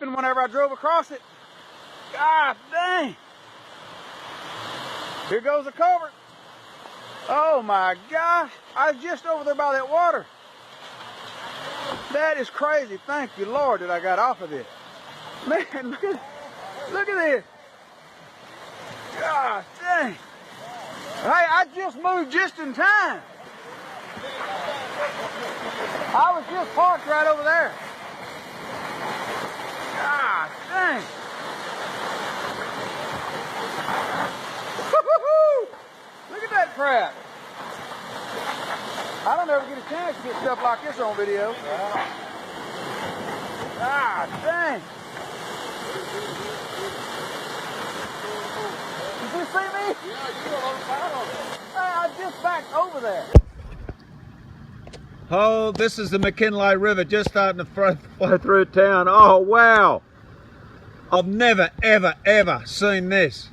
slipping whenever I drove across it. God dang. Here goes the culvert. Oh my gosh. I was just over there by that water. That is crazy. Thank you, Lord, that I got off of this. Man, look at this. God dang. Hey, I just moved just in time. I was just parked right over there. God dang. Woo-hoo-hoo. Look at that crap. I don't ever get a chance to get stuff like this on video. God dang. Did you see me? Yeah, you were on fire on it. Hey, I just backed over there. Oh, this is the McKinley River just starting to flow through town. Oh, wow. I've never, ever, ever seen this.